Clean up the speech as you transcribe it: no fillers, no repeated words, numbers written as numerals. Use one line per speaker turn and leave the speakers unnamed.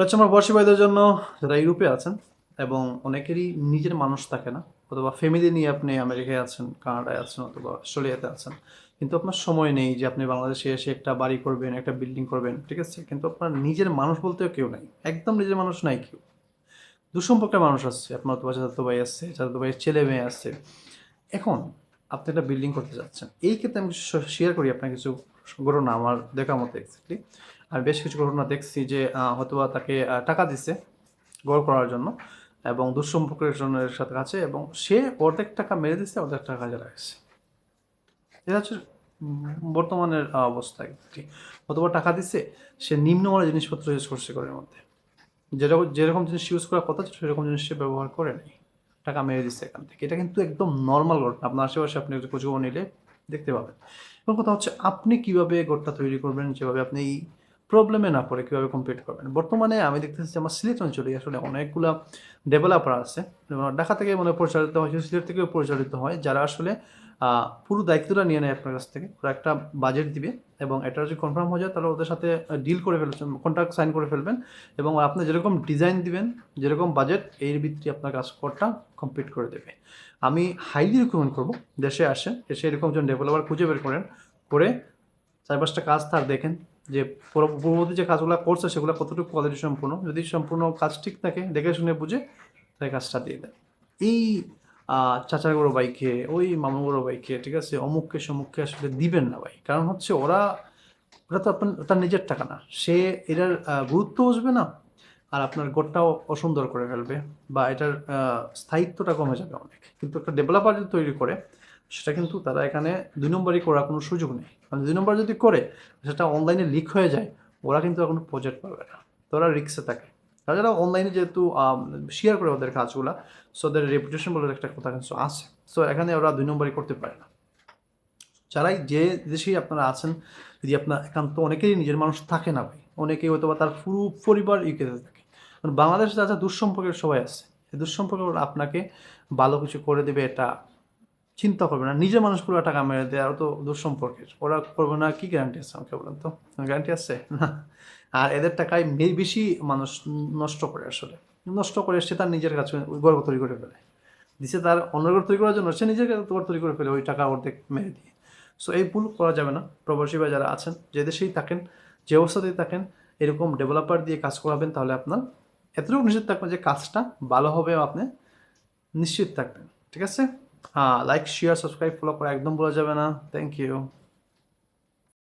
হচ্ছে আমার প্রবাসী ভাইদের জন্য যারা ইউরোপে আছেন এবং অনেকেরই নিজের মানুষ থাকে না, অথবা ফ্যামিলি নিয়ে আপনি আমেরিকায় আছেন, কানাডায় আছেন, অথবা অস্ট্রেলিয়াতে আছেন, কিন্তু আপনার সময় নেই যে আপনি বাংলাদেশে এসে একটা বাড়ি করবেন, একটা বিল্ডিং করবেন, ঠিক আছে, কিন্তু আপনার নিজের মানুষ বলতেও কেউ নাই, একদম নিজের মানুষ নাই কেউ। দুঃসম্পর্কের মানুষ আছে, আপনার অথবা চাচাতো ভাই আছে, চাচাতো ভাইয়ের ছেলে মেয়ে আছে। এখন আপনি একটা বিল্ডিং করতে যাচ্ছেন, এই ক্ষেত্রে আমি শেয়ার করি আপনার কিছু ঘটনা আমার দেখার মতো এক্স্যাক্টলি। আমি বেশ কিছু ঘটনা দেখছি যে হয়তোবা তাকে টাকা দিছে গোল করার জন্য, এবং দুঃসম্পর্কের জন্য এর সাথে আছে, এবং সে অর্ধেক টাকা মেরে দিচ্ছে, অর্ধেক টাকা কাজে রাখছে। এটা হচ্ছে বর্তমানের অবস্থা একটি। অথবা টাকা দিচ্ছে, সে নিম্নমানের জিনিসপত্র ইউজ করছে ঘরের মধ্যে, যেরকম যেরকম জিনিস ইউজ করার কথা ছিল সেরকম জিনিস সে ব্যবহার করে নাই, টাকা মেরে দিচ্ছে এখান থেকে। এটা কিন্তু একদম নর্মাল ঘটনা, আপনার আশেপাশে আপনি একটু খোঁজখবর নিলে দেখতে পাবেন। এবং কথা হচ্ছে আপনি কিভাবে ঘরটা তৈরি করবেন, যেভাবে আপনি এই প্রবলেমে না পড়ে কিভাবে কমপ্লিট করবেন। বর্তমানে আমি দেখতেছি যে আমার সিলেট অঞ্চলে আসলে অনেকগুলা ডেভেলপার আছে, যেমন ঢাকা থেকে মনে হয় পরিচালিত হয়, সিলেট থেকেও পরিচালিত হয়, যারা আসলে পুরো দায়িত্বটা নিয়ে নেয় আপনার কাছ থেকে। ওরা একটা বাজেট দিবে, এবং এটা যদি কনফার্ম হয়ে যায় তাহলে ওদের সাথে ডিল করে ফেলছেন, কন্ট্রাক্ট সাইন করে ফেলবেন, এবং আপনি যেরকম ডিজাইন দিবেন, যেরকম বাজেট, এর ভিত্তিতে আপনার কাজটা কমপ্লিট করে দেবে। আমি হাইলি রিকমেন্ড করবো দেশে আসেন, এসে এরকম একজন ডেভেলপার খুঁজে বের করেন, করে 4-5টা কাজ তার দেখেন যে পূর্ববর্তী যে কাজগুলো করছে সেগুলো কতটুকু কোয়ালিটি সম্পূর্ণ। যদি সম্পূর্ণ কাজ ঠিক থাকে, দেখে শুনে বুঝে তাই কাজটা দিয়ে দেন। এই চাচার বড় ভাইকে, ওই মামা বড় ভাইকে, ঠিক আছে, অমুককে সমুককে আসলে দিবেন না ভাই। কারণ হচ্ছে ওরা ওটা তো আপনার, তার নিজের টাকা না, সে এটার গুরুত্ব বুঝবে না, আর আপনার ঘরটাও অসুন্দর করে ফেলবে, বা এটার স্থায়িত্বটা কমে যাবে অনেক। কিন্তু একটা ডেভেলপার যদি তৈরি করে, সেটা কিন্তু তারা এখানে 2 নম্বরই করার কোনো সুযোগ নেই। কারণ 2 নম্বর যদি করে, সেটা অনলাইনে লিক হয়ে যায়, ওরা কিন্তু আর কোনো প্রজেক্ট পাবে না, তো ওরা রিক্সে থাকে। তাছাড়া অনলাইনে যেহেতু শেয়ার করে ওদের কাজগুলা, সো ওদের রেপুটেশন বলে একটা কথা কিন্তু আছে, সো এখানে ওরা 2 নম্বরই করতে পারে না। যারাই যে দেশেই আপনারা আছেন, যদি আপনার একান্ত, অনেকেরই নিজের মানুষ থাকে না ভাই, অনেকেই হয়তো বা তার পুরো পরিবার ইউকেতে থাকে। কারণ বাংলাদেশে যা যা দুঃসম্পর্কের সবাই আছে, এই দুঃসম্পর্ক আপনাকে ভালো কিছু করে দেবে এটা চিন্তা করবে না। নিজের মানুষগুলো টাকা মেরে দেয়, আর তো দুঃসম্পর্কের ওরা করবে না, কি গ্যারান্টি আছে আমাকে বলেন তো? গ্যারান্টি আছে না। আর এদের টাকায় বেশি মানুষ নষ্ট করে আসলে, নষ্ট করে সে তার নিজের কাছে গর্ব তৈরি করে ফেলে। দিছে তার অন্যের ঘর তৈরি করার জন্য, সে নিজের ঘর তৈরি করে ফেলে ওই টাকা অর্ধেক মেরে দিয়ে। সো এই ভুল করা যাবে না। প্রবাসী বা যারা আছেন, যে দেশেই থাকেন, যে অবস্থাতেই থাকেন, এরকম ডেভেলপার দিয়ে কাজ করাবেন, তাহলে আপনার এতটুকু নিশ্চিত থাকবেন যে কাজটা ভালো হবে, আপনি নিশ্চিত থাকবেন। ঠিক আছে? লাইক, শেয়ার, সাবস্ক্রাইব, ফলো করা একদম ভুলা যাবে না। Thank you.